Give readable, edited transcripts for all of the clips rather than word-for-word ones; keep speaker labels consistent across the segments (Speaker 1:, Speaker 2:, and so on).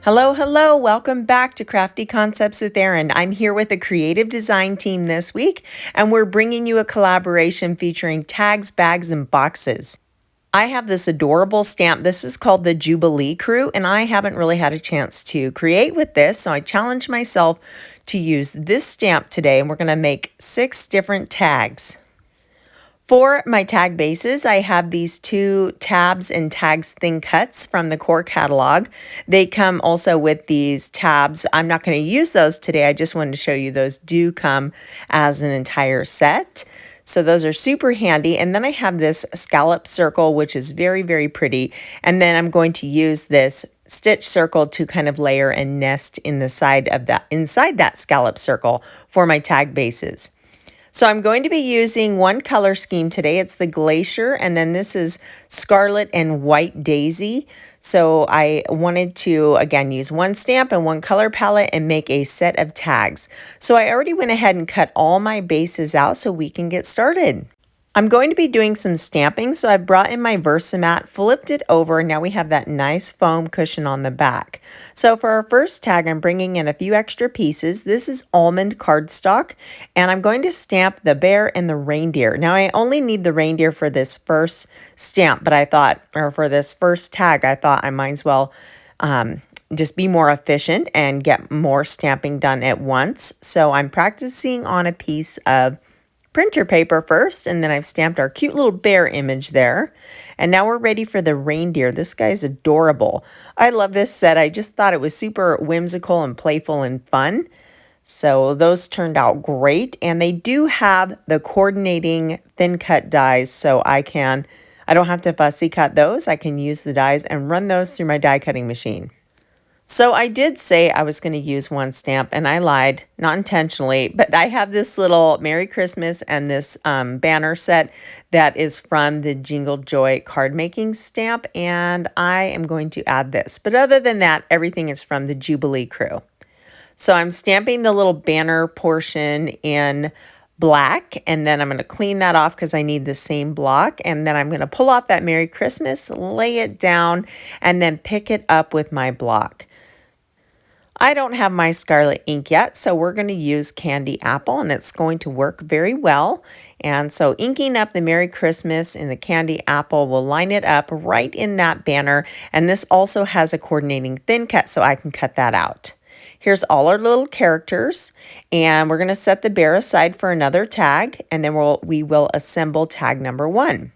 Speaker 1: Hello, hello. Welcome back to Crafty Concepts with Erin. I'm here with a creative design team this week, and we're bringing you a collaboration featuring tags, bags, and boxes. I have this adorable stamp. This is called the Jubilee Crew, and I haven't really had a chance to create with this, so I challenged myself to use this stamp today, and we're going to make 6 different tags. For my tag bases, I have these 2 tabs and tags thin cuts from the core catalog. They come also with these tabs. I'm not going to use those today. I just wanted to show you those do come as an entire set. So those are super handy. And then I have this scallop circle, which is very, very pretty. And then I'm going to use this stitch circle to kind of layer and nest in the side of that, inside that scallop circle for my tag bases. So I'm going to be using one color scheme today. It's the Glacier, and then this is Scarlet and White Daisy. So I wanted to, again, use one stamp and one color palette and make a set of tags. So I already went ahead and cut all my bases out so we can get started. I'm going to be doing some stamping, so I brought in my Versamat, flipped it over, and now we have that nice foam cushion on the back. So for our first tag, I'm bringing in a few extra pieces. This is Almond Cardstock, and I'm going to stamp the bear and the reindeer. Now I only need the reindeer for this first stamp, but I thought, or for this first tag, I thought I might as well just be more efficient and get more stamping done at once. So I'm practicing on a piece of printer paper first, and then I've stamped our cute little bear image there. And now we're ready for the reindeer. This guy's adorable. I love this set. I just thought it was super whimsical and playful and fun. So those turned out great. And they do have the coordinating thin cut dies, so I don't have to fussy cut those. I can use the dies and run those through my die cutting machine. So I did say I was going to use one stamp, and I lied, not intentionally, but I have this little Merry Christmas and this banner set that is from the Jingle Joy card making stamp, and I am going to add this. But other than that, everything is from the Jubilee Crew. So I'm stamping the little banner portion in black, and then I'm going to clean that off because I need the same block, and then I'm going to pull off that Merry Christmas, lay it down, and then pick it up with my block. I don't have my Scarlet ink yet, so we're going to use Candy Apple, and it's going to work very well. And so inking up the Merry Christmas in the Candy Apple will line it up right in that banner, and this also has a coordinating thin cut, so I can cut that out. Here's all our little characters, and we're going to set the bear aside for another tag, and then we will assemble tag number 1.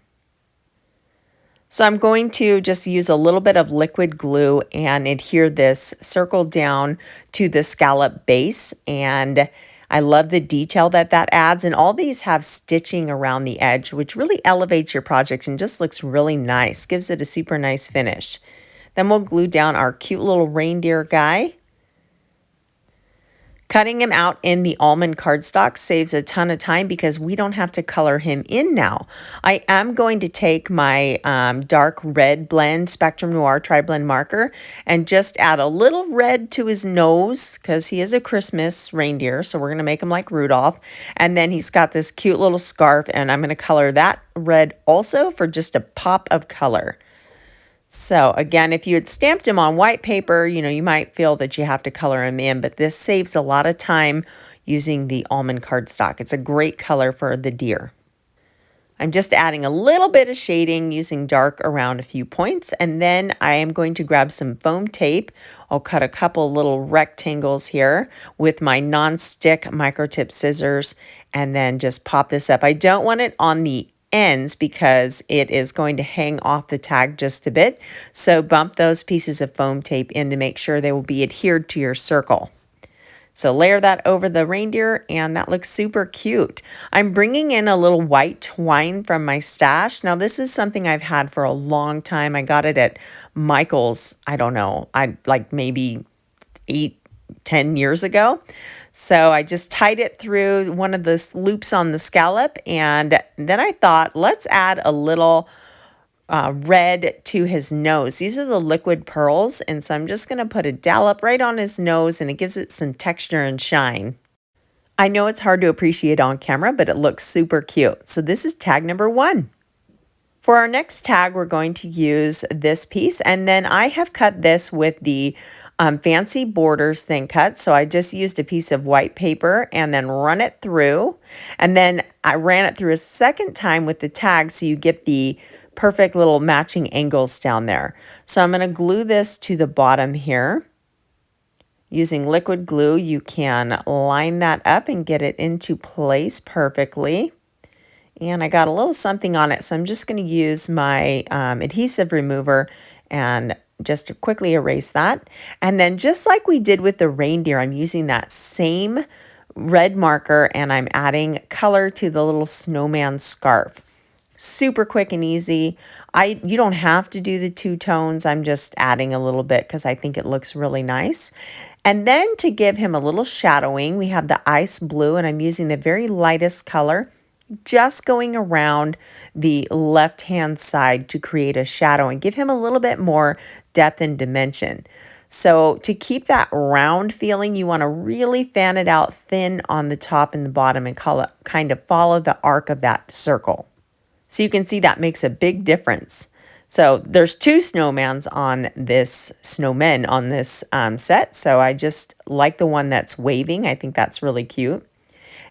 Speaker 1: So I'm going to just use a little bit of liquid glue and adhere this circle down to the scallop base. And I love the detail that adds. And all these have stitching around the edge, which really elevates your project and just looks really nice. Gives it a super nice finish. Then we'll glue down our cute little reindeer guy. Cutting him out in the almond cardstock saves a ton of time because we don't have to color him in now. I am going to take my dark red blend Spectrum Noir TriBlend marker and just add a little red to his nose because he is a Christmas reindeer, so we're going to make him like Rudolph. And then he's got this cute little scarf, and I'm going to color that red also for just a pop of color. So again, if you had stamped him on white paper, you might feel that you have to color him in, but this saves a lot of time using the almond cardstock. It's a great color for the deer. I'm just adding a little bit of shading using dark around a few points, and then I am going to grab some foam tape. I'll cut a couple little rectangles here with my non-stick micro tip scissors and then just pop this up. I don't want it on the ends because it is going to hang off the tag just a bit. So bump those pieces of foam tape in to make sure they will be adhered to your circle. So layer that over the reindeer, and that looks super cute. I'm bringing in a little white twine from my stash. Now this is something I've had for a long time. I got it at Michael's, I don't know, like maybe 8-10 years ago. So I just tied it through one of the loops on the scallop, and then I thought, let's add a little red to his nose. These are the liquid pearls, and so I'm just going to put a dollop right on his nose, and it gives it some texture and shine. I know it's hard to appreciate on camera, but it looks super cute. So this is tag number 1. For our next tag, we're going to use this piece, and then I have cut this with the fancy borders thin cut. So I just used a piece of white paper and then run it through. And then I ran it through a second time with the tag so you get the perfect little matching angles down there. So I'm going to glue this to the bottom here. Using liquid glue, you can line that up and get it into place perfectly. And I got a little something on it, so I'm just going to use my adhesive remover and just to quickly erase that. And then just like we did with the reindeer, I'm using that same red marker and I'm adding color to the little snowman scarf. Super quick and easy. You don't have to do the two tones. I'm just adding a little bit because I think it looks really nice. And then to give him a little shadowing, we have the ice blue, and I'm using the very lightest color, just going around the left-hand side to create a shadow and give him a little bit more depth and dimension. So to keep that round feeling, you want to really fan it out thin on the top and the bottom and kind of follow the arc of that circle. So you can see that makes a big difference. So there's two snowmen on this set. So I just like the one that's waving. I think that's really cute.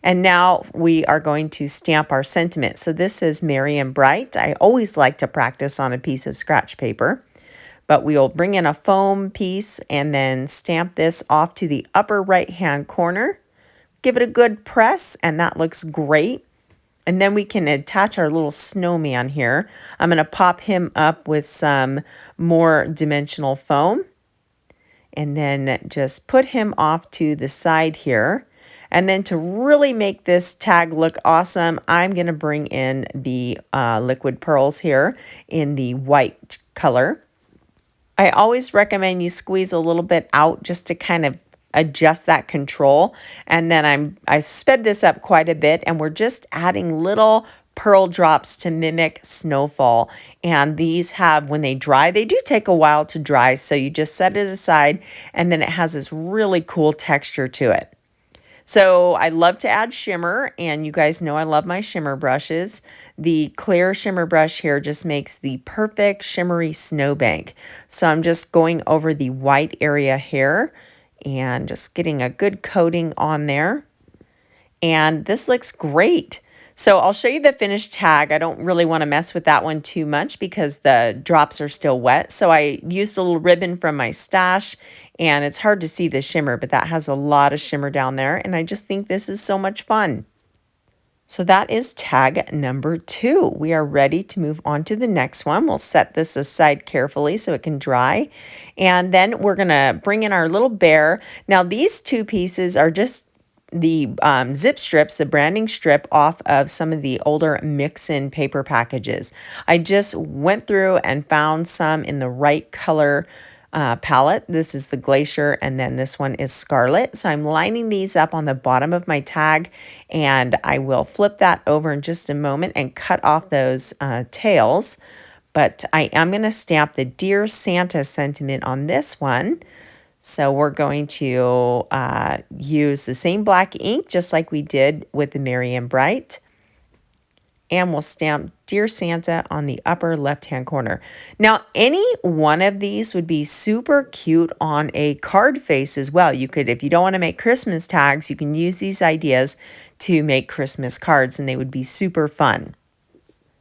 Speaker 1: And now we are going to stamp our sentiment. So this is merry and bright. I always like to practice on a piece of scratch paper, but we'll bring in a foam piece and then stamp this off to the upper right-hand corner. Give it a good press, and that looks great. And then we can attach our little snowman here. I'm going to pop him up with some more dimensional foam. And then just put him off to the side here. And then to really make this tag look awesome, I'm going to bring in the liquid pearls here in the white color. I always recommend you squeeze a little bit out just to kind of adjust that control. And then I sped this up quite a bit, and we're just adding little pearl drops to mimic snowfall. And these have, when they dry, they do take a while to dry. So you just set it aside, and then it has this really cool texture to it. So I love to add shimmer, and you guys know I love my shimmer brushes. The clear shimmer brush here just makes the perfect shimmery snowbank. So I'm just going over the white area here and just getting a good coating on there. And this looks great. So I'll show you the finished tag. I don't really want to mess with that one too much because the drops are still wet. So I used a little ribbon from my stash, and it's hard to see the shimmer, but that has a lot of shimmer down there. And I just think this is so much fun. So that is tag number 2. We are ready to move on to the next one. We'll set this aside carefully so it can dry. And then we're going to bring in our little bear. Now these two pieces are just the zip strips, the branding strip off of some of the older mix-in paper packages. I just went through and found some in the right color palette. This is the Glacier, and then this one is Scarlet. So I'm lining these up on the bottom of my tag, and I will flip that over in just a moment and cut off those tails. But I am going to stamp the Dear Santa sentiment on this one. So we're going to use the same black ink just like we did with the Merry and Bright. And we'll stamp Dear Santa on the upper left-hand corner. Now, any one of these would be super cute on a card face as well. You could, if you don't want to make Christmas tags, you can use these ideas to make Christmas cards, and they would be super fun.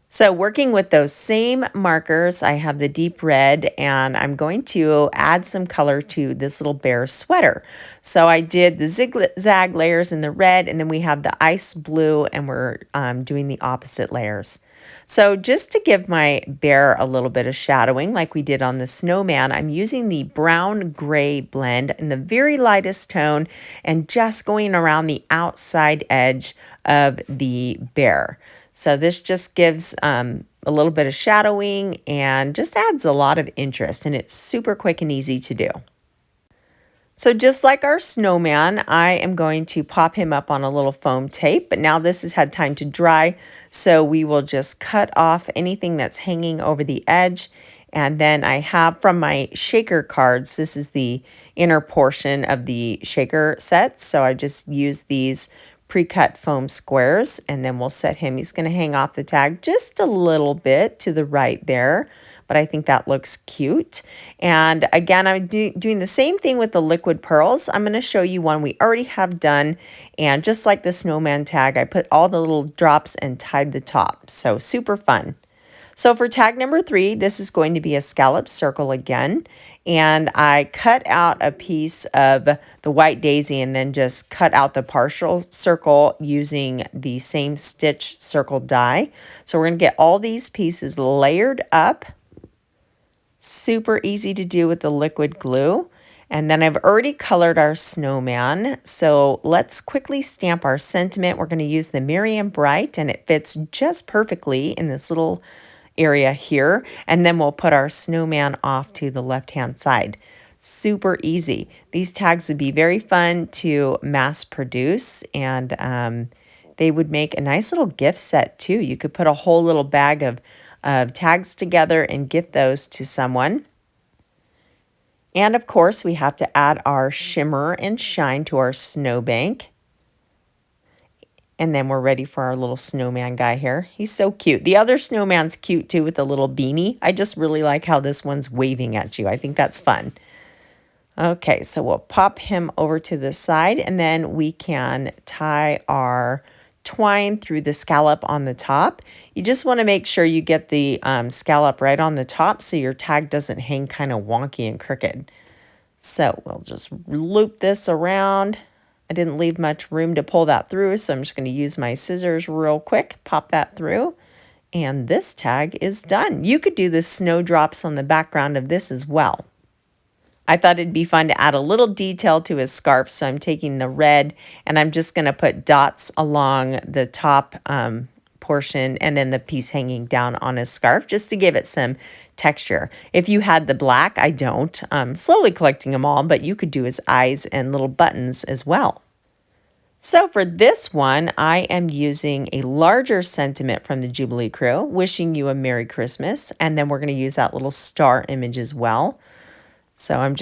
Speaker 1: So working with those same markers, I have the deep red, and I'm going to add some color to this little bear sweater. So I did the zigzag layers in the red, and then we have the ice blue, and we're doing the opposite layers. So just to give my bear a little bit of shadowing like we did on the snowman, I'm using the brown gray blend in the very lightest tone and just going around the outside edge of the bear. So this just gives a little bit of shadowing and just adds a lot of interest, and it's super quick and easy to do. So just like our snowman, I am going to pop him up on a little foam tape, but now this has had time to dry, so we will just cut off anything that's hanging over the edge. And then I have from my shaker cards, this is the inner portion of the shaker sets, so I just use these pre-cut foam squares, and then we'll set him. He's going to hang off the tag just a little bit to the right there, but I think that looks cute. And again, I'm doing the same thing with the liquid pearls. I'm going to show you one we already have done, and just like the snowman tag, I put all the little drops and tied the top, so super fun. So for tag number 3, this is going to be a scallop circle again. And I cut out a piece of the white daisy and then just cut out the partial circle using the same stitch circle die. So we're going to get all these pieces layered up. Super easy to do with the liquid glue. And then I've already colored our snowman. So let's quickly stamp our sentiment. We're going to use the Miriam Bright, and it fits just perfectly in this little area here, and then we'll put our snowman off to the left hand side. Super easy. These tags would be very fun to mass produce, and they would make a nice little gift set too. You could put a whole little bag of tags together and gift those to someone. And of course, we have to add our shimmer and shine to our snowbank. And then we're ready for our little snowman guy here. He's so cute. The other snowman's cute too with the little beanie. I just really like how this one's waving at you. I think that's fun. Okay, so we'll pop him over to the side, and then we can tie our twine through the scallop on the top. You just want to make sure you get the scallop right on the top so your tag doesn't hang kind of wonky and crooked. So we'll just loop this around. I didn't leave much room to pull that through, so I'm just going to use my scissors real quick, pop that through, and this tag is done. You could do the snowdrops on the background of this as well. I thought it'd be fun to add a little detail to his scarf, so I'm taking the red and I'm just going to put dots along the top portion and then the piece hanging down on his scarf just to give it some texture. If you had the black, I don't. I'm slowly collecting them all, but you could do his eyes and little buttons as well. So for this one, I am using a larger sentiment from the Jubilee Crew, wishing you a Merry Christmas, and then we're going to use that little star image as well. So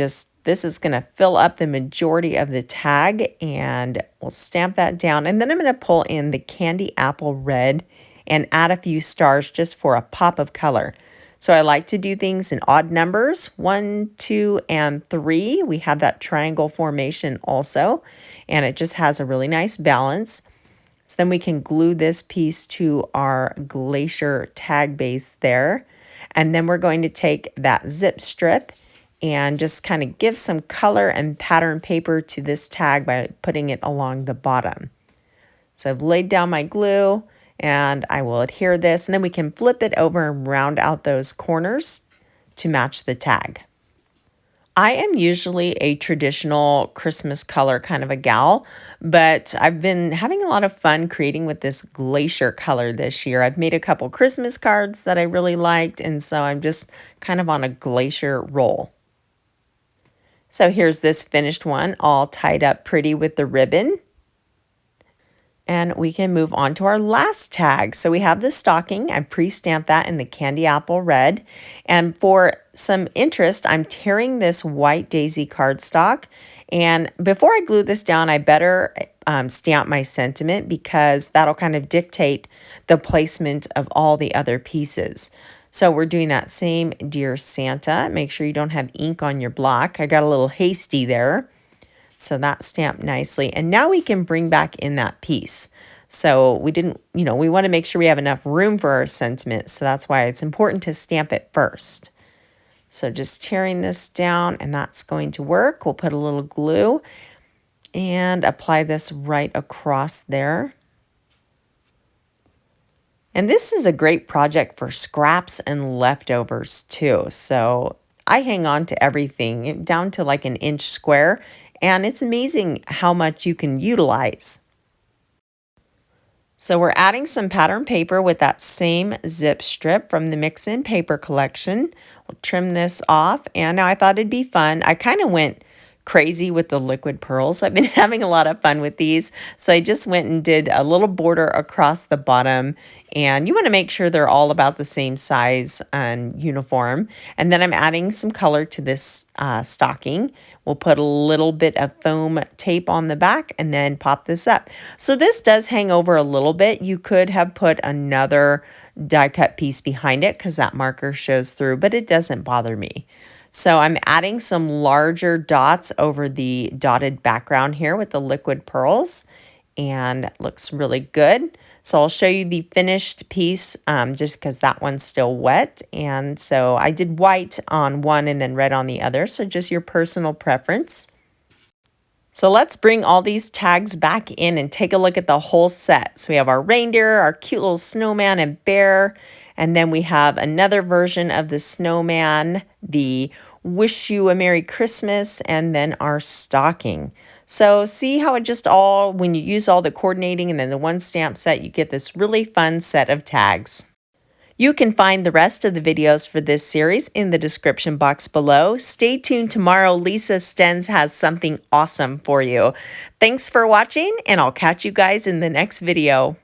Speaker 1: this is going to fill up the majority of the tag, and we'll stamp that down. And then I'm going to pull in the candy apple red and add a few stars just for a pop of color. So I like to do things in odd numbers, 1, 2, and 3. We have that triangle formation also, and it just has a really nice balance. So then we can glue this piece to our Glacier tag base there. And then we're going to take that zip strip and just kind of give some color and pattern paper to this tag by putting it along the bottom. So I've laid down my glue, and I will adhere this, and then we can flip it over and round out those corners to match the tag. I am usually a traditional Christmas color kind of a gal, but I've been having a lot of fun creating with this Glacier color this year. I've made a couple Christmas cards that I really liked, and so I'm just kind of on a Glacier roll. So here's this finished one, all tied up pretty with the ribbon. And we can move on to our last tag. So we have the stocking. I pre-stamped that in the candy apple red. And for some interest, I'm tearing this white daisy cardstock. And before I glue this down, I better stamp my sentiment because that'll kind of dictate the placement of all the other pieces. So we're doing that same Dear Santa. Make sure you don't have ink on your block. I got a little hasty there. So that stamped nicely. And now we can bring back in that piece. So we didn't, we want to make sure we have enough room for our sentiment. So that's why it's important to stamp it first. So just tearing this down, and that's going to work. We'll put a little glue and apply this right across there. And this is a great project for scraps and leftovers too. So I hang on to everything down to like an inch square, and it's amazing how much you can utilize. So we're adding some pattern paper with that same zip strip from the Mix In Paper collection. We'll trim this off, and now I thought it'd be fun. I kind of went crazy with the liquid pearls. I've been having a lot of fun with these. So I just went and did a little border across the bottom, and you want to make sure they're all about the same size and uniform. And then I'm adding some color to this stocking. We'll put a little bit of foam tape on the back and then pop this up. So this does hang over a little bit. You could have put another die cut piece behind it because that marker shows through, but it doesn't bother me. So I'm adding some larger dots over the dotted background here with the liquid pearls, and it looks really good. So I'll show you the finished piece just because that one's still wet. And so I did white on one and then red on the other. So just your personal preference. So let's bring all these tags back in and take a look at the whole set. So we have our reindeer, our cute little snowman and bear, and then we have another version of the snowman, the wish you a Merry Christmas, and then our stocking. So see how it just all, when you use all the coordinating and then the one stamp set, you get this really fun set of tags. You can find the rest of the videos for this series in the description box below. Stay tuned tomorrow. Lisa Stens has something awesome for you. Thanks for watching, and I'll catch you guys in the next video.